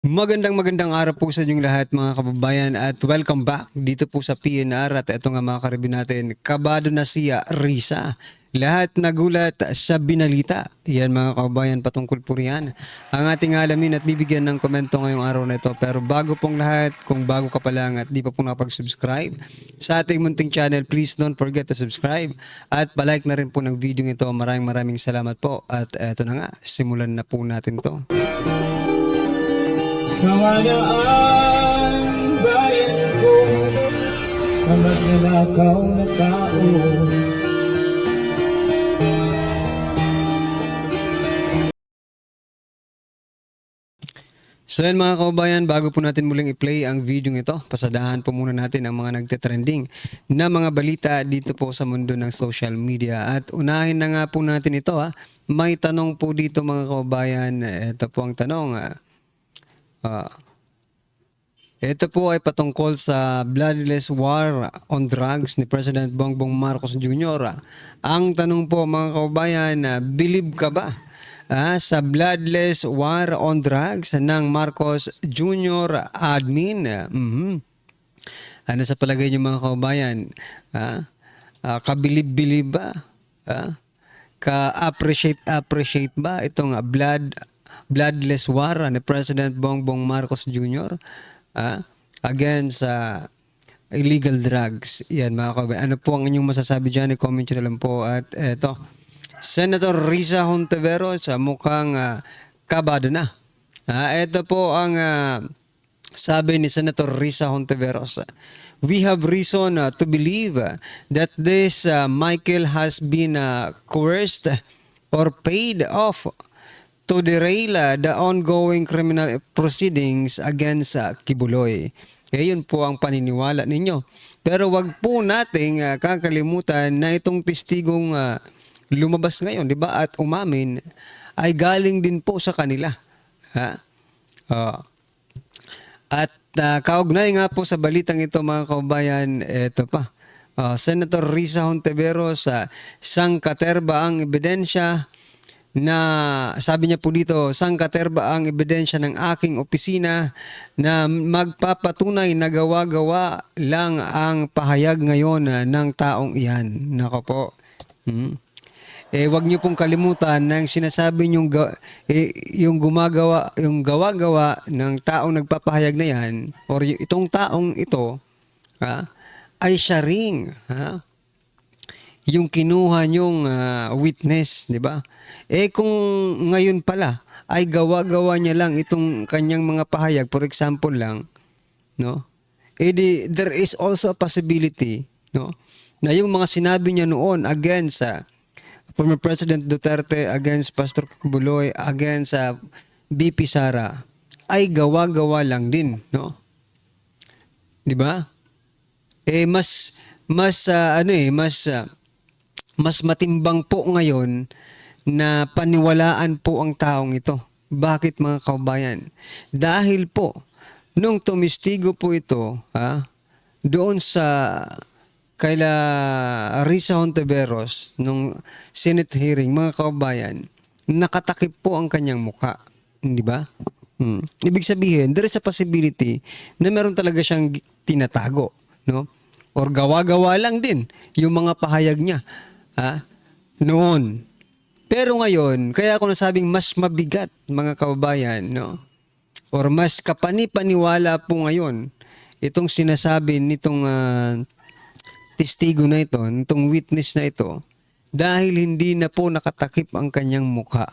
Magandang araw po sa inyong lahat mga kababayan at welcome back dito po sa PNR at ito nga mga karibin natin, kabado na siya Risa. Lahat nagulat sa binalita. Yan mga kababayan patungkol po riyan. Ang ating alamin at bibigyan ng komento ngayong araw na ito. Pero bago pong lahat, kung bago ka pa lang at di pa po nakapag-subscribe sa ating munting channel, please don't forget to subscribe at palike na rin po ng video ito. Maraming salamat po at eto na nga, simulan na po natin to. Sana ang bayan ko sa magnanakaw na tao. So yan mga kababayan, bago po natin muling i-play ang video ito, pasadahan po muna natin ang mga nagte-trending na mga balita dito po sa mundo ng social media. At unahin na nga po natin ito May tanong po dito mga kababayan. Ito po ang tanong. Ito po ay patungkol sa bloodless war on drugs ni President Bongbong Marcos Jr. Ang tanong po mga kababayan, believe ka ba sa bloodless war on drugs ng Marcos Jr. admin? Ano sa palagay niyo mga kababayan? Kabilib-bilib ba? Ka-appreciate ba itong bloodless war ni President Bongbong Marcos Jr. Against illegal drugs? Yan mga kababayan. Ano po ang inyong masasabi dyan? I-comment nyo na lang po. At eto, Senator Risa Hontiveros mukhang kabado na. Ito po ang sabi ni Senator Risa Hontiveros. We have reason to believe that this Michael has been coerced or paid off to derail the ongoing criminal proceedings against Kibuloy. Yun po ang paniniwala ninyo. Pero wag po nating kakalimutan na itong testigong lumabas ngayon, di ba? At umamin ay galing din po sa kanila. At kaugnay nga po sa balitang ito mga kababayan, ito pa. Senator Risa Hontiveros, sangkaterba ang ebidensya na sabi niya po dito, sangkaterba ang ebidensya ng aking opisina na magpapatunay na gawa-gawa lang ang pahayag ngayon ng taong iyan. Nako po. Wag niyo pong kalimutan na yung sinasabi niyong yung gawa-gawa ng taong nagpapahayag na yan or itong taong ito ay siya ring yung kinuha niyong witness, di ba? Kung ngayon pala ay gawa-gawa niya lang itong kanyang mga pahayag, for example lang, no? There is also a possibility, no, na yung mga sinabi niya noon against former President Duterte, against Pastor Kibuloy, against BP Sara ay gawa-gawa lang din, no? 'Di ba? Mas matimbang po ngayon na paniwalaan po ang taong ito. Bakit mga kababayan? Dahil po nung tumistigo po ito, doon sa kaila Risa Hontiveros nung Senate hearing, mga kababayan, nakatakip po ang kanyang mukha. Hindi ba? Ibig sabihin, there is a possibility na meron talaga siyang tinatago, no? Or gawa-gawa lang din yung mga pahayag niya noon. Pero ngayon, kaya ako nasabing mas mabigat, mga kababayan, no? Or mas kapani-paniwala po ngayon itong sinasabi nitong testigo na ito, nitong witness na ito, dahil hindi na po nakatakip ang kanyang mukha.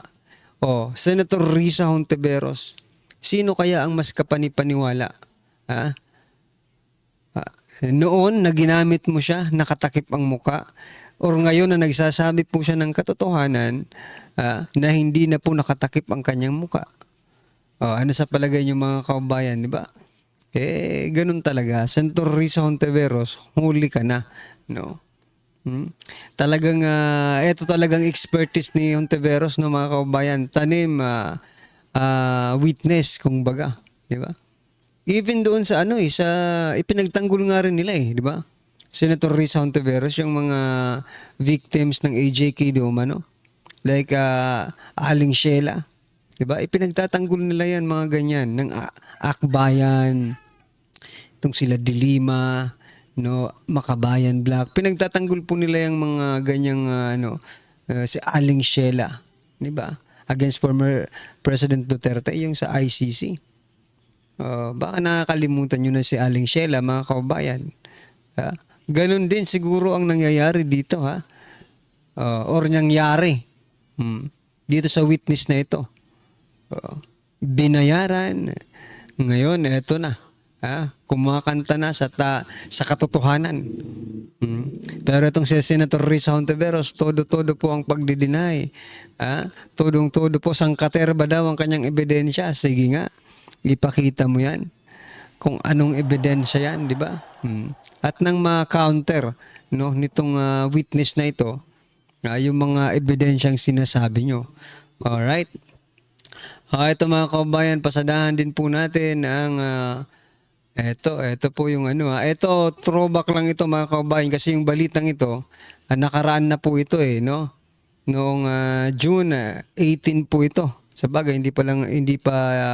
Senator Risa Hontiveros, sino kaya ang mas kapanipaniwala? Noon na ginamit mo siya, nakatakip ang mukha, or ngayon na nagsasabi po siya ng katotohanan na hindi na po nakatakip ang kanyang mukha? Ano sa palagay niyo mga kababayan, di ba? Ganun talaga. Senator Risa Hontiveros, huli ka na, no? Talagang ito talagang expertise ni Hontiveros, no mga kababayan. Tanim witness kung baga, di ba? Even doon sa sa ipinagtanggol nga rin nila di ba? Senator Risa Hontiveros, yung mga victims ng AJK di umano. Like Aling Sheila, 'Di ba? Ipinagtatanggol nila 'yan mga ganyan ng Akbayan, itong sila Dilima, no, Makabayan Black. Pinagtatanggol po nila yung mga ganyang si Aling Sheila, 'di ba? Against former President Duterte yung sa ICC. Baka nakakalimutan nyo na si Aling Sheila, mga kababayan. Ganon din siguro ang nangyayari dito, ha? Or nangyari dito sa witness na ito. Binayaran. Ngayon, eto na. Kumakanta na sa katotohanan. Pero itong si Senator Risa Hontiveros, todo-todo po ang pagdidinay. Todong-todo po, sangkaterba daw ang kanyang ebidensya. Sige nga, ipakita mo yan. Kung anong ebidensya yan, di ba? At nang ma-counter nitong witness na ito, yung mga ebidensyang sinasabi nyo. Alright? Ito mga kabayan, pasadahan din po natin ang ito po yung ito throwback lang ito mga kabayan kasi yung balitang ito nakaraan na po ito no. Noong June 18 po ito. Sabagay hindi pa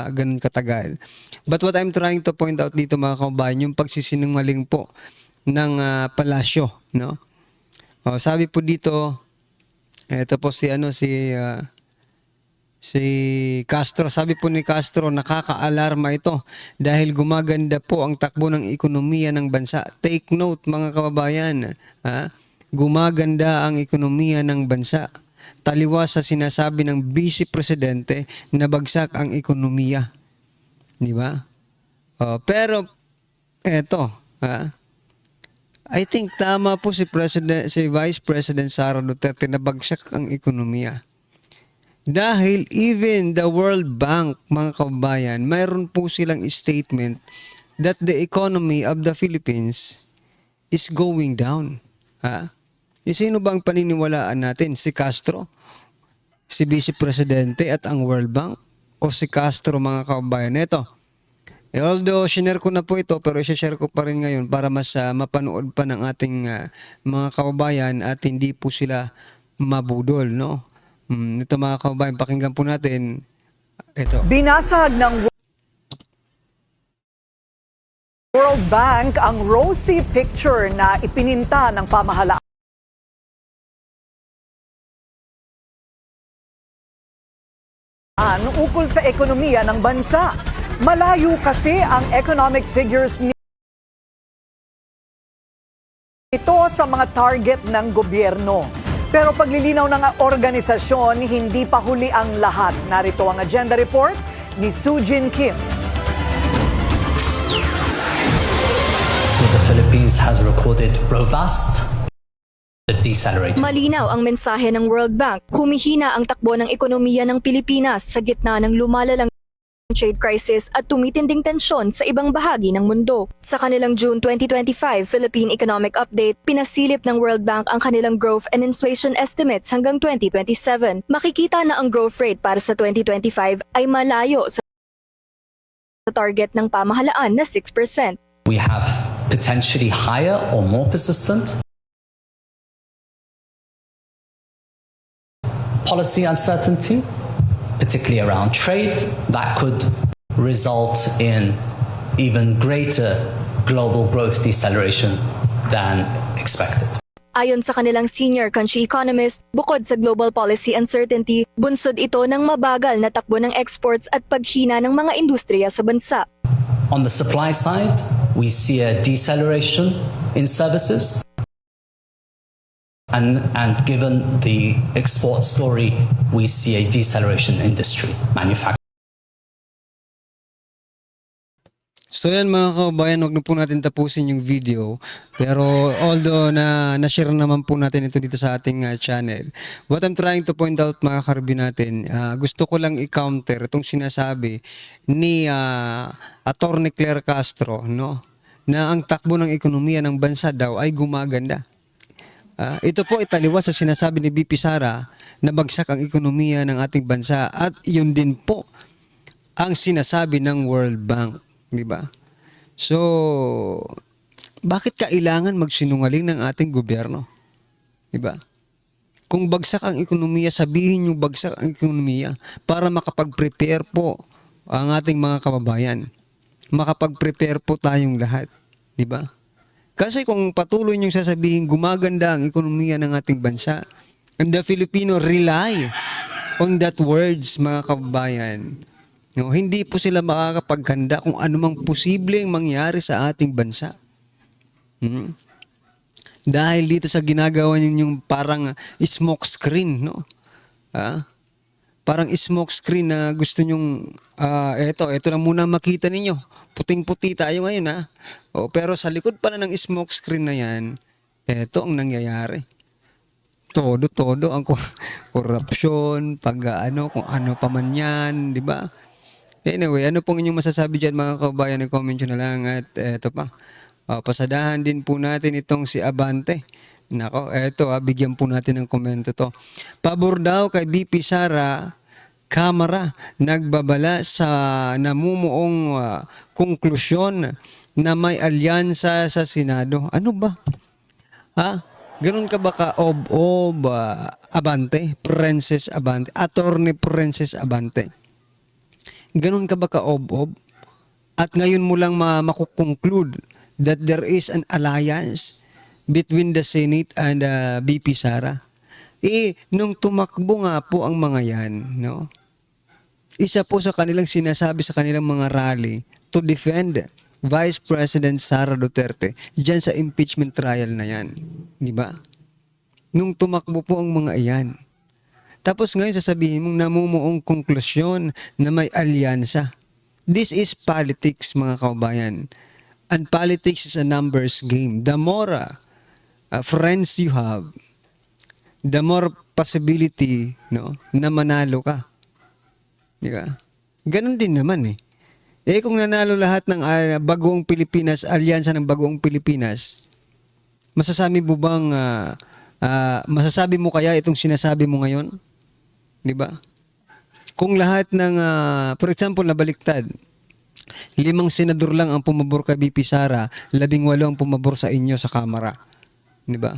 ganun katagal. But what I'm trying to point out dito mga kabayan, yung pagsisinungaling po ng palasyo, no? Sabi po dito, ito po si Castro. Sabi po ni Castro, nakaka-alarma ito dahil gumaganda po ang takbo ng ekonomiya ng bansa. Take note mga kababayan, gumaganda ang ekonomiya ng bansa. Taliwas sa sinasabi ng Vice Presidente na bagsak ang ekonomiya. Di ba? Pero eto, I think tama po si Vice President Sara Duterte na bagsak ang ekonomiya. Dahil even the World Bank, mga kababayan, mayroon po silang statement that the economy of the Philippines is going down. Sino ba ang paniniwalaan natin? Si Castro? Si Vice Presidente at ang World Bank? O si Castro, mga kababayan? Ito. Although, sinare ko na po ito, pero i-share ko pa rin ngayon para mas mapanood pa ng ating mga kababayan at hindi po sila mabudol, no? Ito mga kababayan, pakinggan po natin. Ito. Binasag ng World Bank ang rosy picture na ipininta ng pamahalaan ukol sa ekonomiya ng bansa. Malayo kasi ang economic figures nito sa mga target ng gobyerno. Pero paglilinaw ng organisasyon, hindi pa huli ang lahat. Narito ang agenda report ni Sujin Kim. The Philippines has recorded robust but decelerating. Malinaw ang mensahe ng World Bank. Humihina ang takbo ng ekonomiya ng Pilipinas sa gitna ng lumalalang trade crisis at tumitinding tensyon sa ibang bahagi ng mundo. Sa kanilang June 2025 Philippine Economic Update, pinasilip ng World Bank ang kanilang growth and inflation estimates hanggang 2027. Makikita na ang growth rate para sa 2025 ay malayo sa target ng pamahalaan na 6%. We have potentially higher or more persistent policy uncertainty, particularly around trade, that could result in even greater global growth deceleration than expected. Ayon sa kanilang senior country economist, bukod sa global policy uncertainty, bunsod ito ng mabagal na takbo ng exports at paghina ng mga industriya sa bansa. On the supply side, we see a deceleration in services. And given the export story, we see a deceleration in industry, manufacturing. So yan mga kababayan, huwag na po natin tapusin yung video. Pero although na-share naman po natin ito dito sa ating channel, what I'm trying to point out mga karbi natin, gusto ko lang i-counter itong sinasabi ni Attorney Claire Castro, no, na ang takbo ng ekonomiya ng bansa daw ay gumaganda. Ito po italiwas sa sinasabi ni BP Sara na bagsak ang ekonomiya ng ating bansa at yun din po ang sinasabi ng World Bank, di ba? So, bakit kailangan magsinungaling ng ating gobyerno? Di ba? Kung bagsak ang ekonomiya, sabihin nyo bagsak ang ekonomiya para makapag-prepare po ang ating mga kababayan. Makapag-prepare po tayong lahat. Di ba? Kasi kung patuloy nyo sasabihin gumaganda ang ekonomiya ng ating bansa, and the Filipino rely on that words, mga kababayan, no, hindi po sila makakapaghanda kung anumang posibleng mangyari sa ating bansa. Dahil dito sa ginagawa ninyong parang smoke screen, no? Parang smoke screen na gusto nyong, eto lang muna makita ninyo. Puting-puti tayo ngayon, ha? Pero sa likod pala ng smoke screen na yan, eto ang nangyayari. Todo ang korupsyon, kung ano pa man yan, di ba? Anyway, ano pong inyong masasabi dyan, mga kabayan? I-comment nyo na lang. At eto pa, pasadahan din po natin itong si Abante. Nako, eto, bigyan po natin ng komento to. Pabor daw kay BP Sara, Kamara nagbabala sa namumuong konklusyon na may alyansa sa Senado. Ano ba? Ganun ka ba ka-ob-ob, Abante? Princess Abante? Attorney Princess Abante? Ganun ka ba ka-ob-ob? At ngayon mo lang makukonclude that there is an alliance between the Senate and BP Sara? Nung tumakbo nga po ang mga yan, no? Isa po sa kanilang sinasabi sa kanilang mga rally to defend Vice President Sara Duterte dyan sa impeachment trial na yan. Di ba? Nung tumakbo po ang mga iyan. Tapos ngayon sasabihin mong namumuong konklusyon na may alyansa. This is politics, mga kababayan. And politics is a numbers game. The more friends you have, the more possibility, no, na manalo ka. Di ba? Ganon din naman eh. Kung nanalo lahat ng Bagong Pilipinas, alyansa ng Bagong Pilipinas, masasabi mo kaya itong sinasabi mo ngayon? Di ba? Kung lahat ng, for example, nabaliktad, 5 senador lang ang pumabor kay BP Sara, 18 ang pumabor sa inyo sa Kamara. Di ba?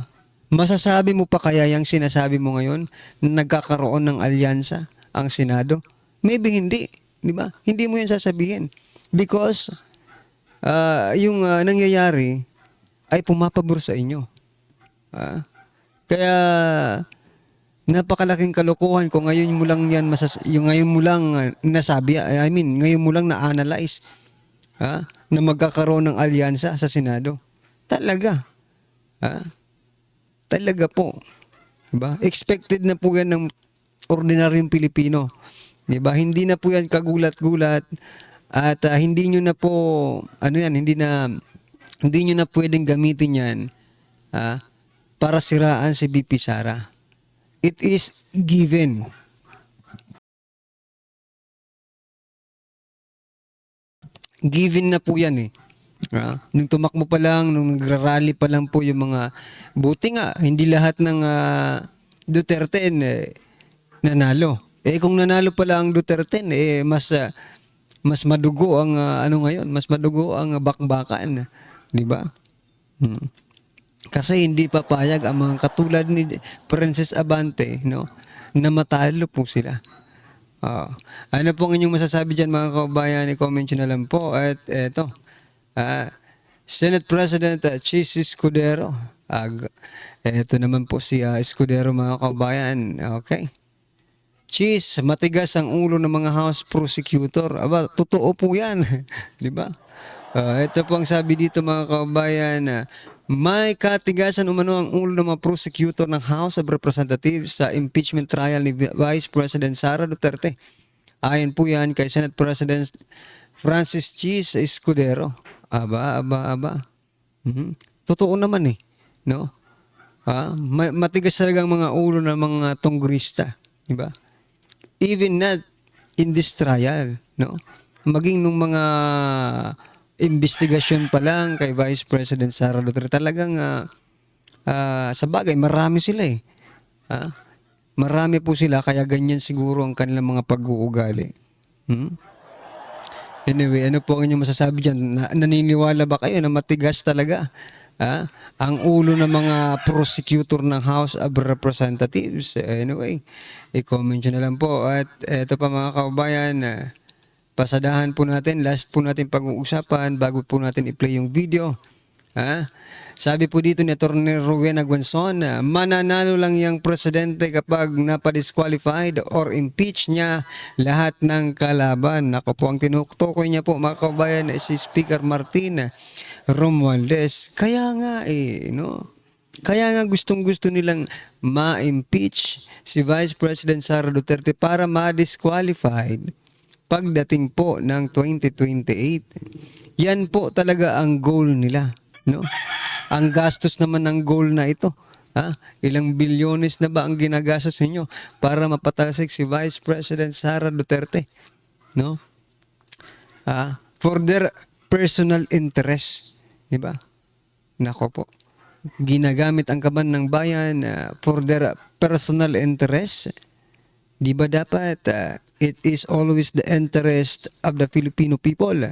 Masasabi mo pa kaya yung sinasabi mo ngayon na nagkakaroon ng alyansa ang Senado? Maybe hindi. Di ba? Hindi mo yan sasabihin. Because yung nangyayari ay pumapabor sa inyo. Kaya napakalaking kalokohan kung ngayon mo lang yan yung ngayon mo lang nasabi, ngayon mo lang na-analyze na magkakaroon ng alyansa sa Senado. Talaga. Talaga po. Diba? Expected na po yan ng ordinaryong Pilipino. Diba? Hindi na po yan kagulat-gulat at hindi nyo na po hindi nyo na pwedeng gamitin yan para siraan si BP Sara. It is given. Given na po yan eh. Nung tumakbo pa lang, nung nagrarally pa lang po yung mga, buti nga, hindi lahat ng Duterte nanalo. Kung nanalo pala ang Duterte, mas madugo ang ngayon, mas madugo ang bakbakan, di ba? Kasi hindi papayag ang mga katulad ni Princess Abante, no, na matalo po sila. Ano pong inyong masasabi dyan, mga kababayan? I-comment nyo na lang po. At eto, Senate President Chis Escudero. Eto naman po si Escudero, mga kababayan. Okay. Chis, matigas ang ulo ng mga House Prosecutor. Totoo po yan. Di ba? Ito po ang sabi dito, mga kababayan. May katigasan umano ang ulo ng mga prosecutor ng House of Representatives sa impeachment trial ni Vice President Sara Duterte. Ayon po yan kay Senate President Francis Chis Escudero. Aba. Totoo naman eh. No? Matigas talaga ang mga ulo ng mga tonggrista. Diba? Even not in this trial. No? Maging nung mga investigasyon pa lang kay Vice President Sara Duterte, talagang sa bagay, marami sila eh. Marami po sila, kaya ganyan siguro ang kanilang mga pag-uugali. Anyway, ano po ang inyong masasabi dyan? Naniniwala ba kayo na matigas talaga ang ulo ng mga prosecutor ng House of Representatives. Anyway, i-comment nyo na lang po. At eto pa mga kababayan, pasadahan po natin, last po natin pag-uusapan bago po natin i-play yung video. Sabi po dito ni Atty. Rowena Guanzon, mananalo lang yung presidente kapag napadisqualified or impeach niya lahat ng kalaban. Ako po ang tinutukoy niya po mga kababayan si Speaker Martin Romualdez. Kaya nga no? Kaya nga gustong-gusto nilang ma-impeach si Vice President Sara Duterte para ma-disqualified pagdating po ng 2028. Yan po talaga ang goal nila. No? Ang gastos naman ng goal na ito. Ilang bilyones na ba ang ginagastos ninyo para mapatalsik si Vice President Sara Duterte? No? For their personal interest. Diba? Nako po. Ginagamit ang kaban ng bayan for their personal interest. Di ba dapat it is always the interest of the Filipino people?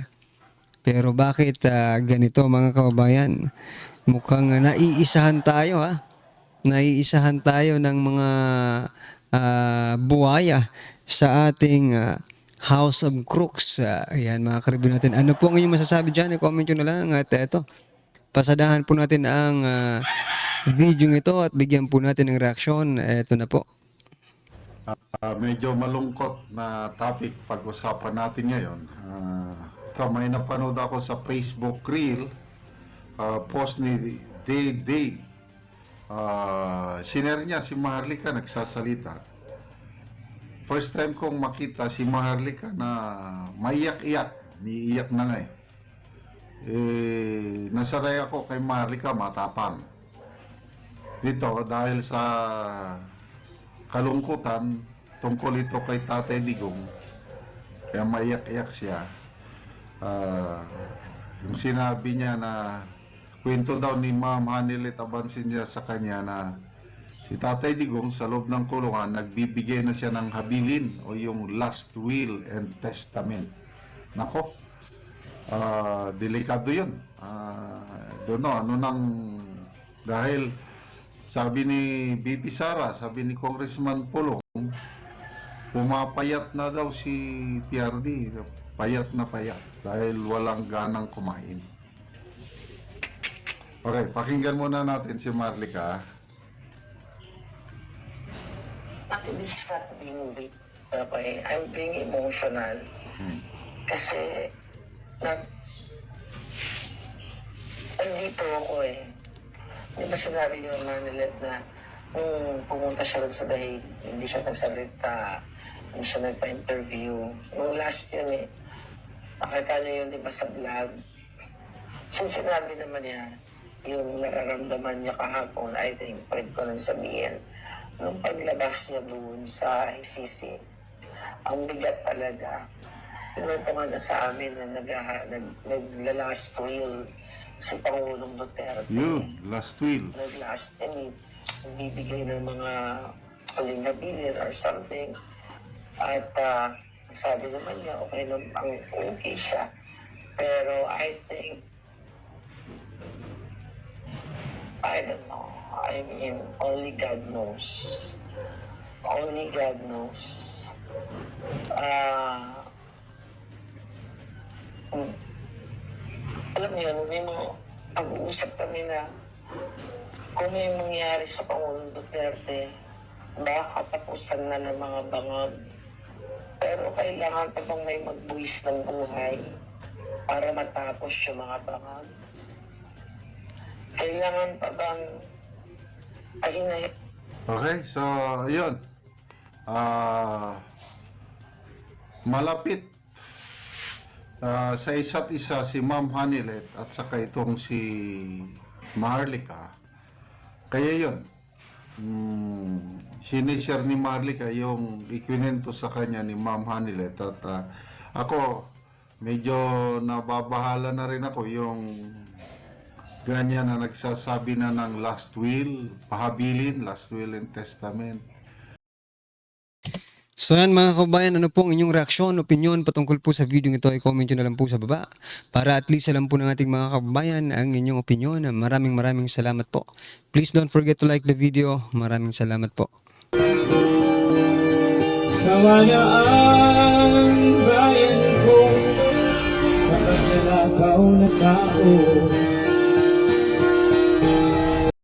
Pero bakit ganito mga kababayan? Mukhang naiisahan tayo Naiisahan tayo ng mga buwaya sa ating House of Crooks. Ayan mga karibin natin. Ano po ang inyong masasabi dyan? I-comment nyo na lang. At eto, pasadahan po natin ang video ito at bigyan po natin ng reaksyon. Eto na po. Medyo malungkot na topic pag-usapan natin ngayon. May napanood ako sa Facebook Reel, post ni Day. Sinare niya si Maharlika nagsasalita. First time kong makita si Maharlika na maiyak-iyak. Niiyak na nga nasaray ako kay Maharlika matapang. Dito dahil sa kalungkutan tungkol ito kay Tatay Digong, kaya maiyak-iyak siya. Yung sinabi niya na kwento daw ni Ma'am Hanilet Abansinya sa kanya na si Tatay Digong sa loob ng kulungan nagbibigay na siya ng habilin o yung last will and testament. Nako, delikado yun. Dahil sabi ni Bibi Sara, sabi ni Congressman Pulong, pumapayat na daw si PRD. Payat na payat dahil walang ganang kumain. Okay, pakinggan muna natin si Maharlika. Actually, this is not being weak. Okay, I'm being emotional. Kasi, andito ako Di ba sinabi ni Manilet na nung pumunta siya sa Dahig, hindi siya nagsalita, hindi siya nagpa-interview. Nung last yun nakita niyo yun, di ba, sa vlog? Since sinabi naman niya, yung nararamdaman niya kahapon, I think, pwede ko nang sabihin, nung paglabas niya doon sa ICC, ang bigat talaga. Pinuntungan na sa amin na nagla-last will si Pangulong Duterte. Yun, last will. Nag-last, bibigay ng mga huling na billion or something. At sabi naman niya, okay siya. Pero I think, I don't know. I mean, only God knows. Only God knows. Alam niyo, may mga pag-uusap kami na kung may mangyari sa Pangulong Duterte, baka katapusan na ng mga bangag. Pero kailangan pa bang may magbuwis ng buhay para matapos yung mga bangag? Kailangan pa bang Okay, so yun. Malapit sa isa't isa si Ma'am Hanilet at saka itong si Maharlika. Kaya yun, sinishare ni Maharlika yung ikwinento sa kanya ni Ma'am Hanilet. At ako, medyo nababahala na rin ako yung ganyan na nagsasabi na ng last will, pahabilin, last will and testament. So yan mga kabayan, ano pong inyong reaksyon, opinion patungkol po sa video ito, i-comment nyo na lang po sa baba para at least alam po ng ating mga kababayan ang inyong opinion. Maraming salamat po. Please don't forget to like the video. Maraming salamat po. Sawa na ang bayan ko sa magnanakaw na tao.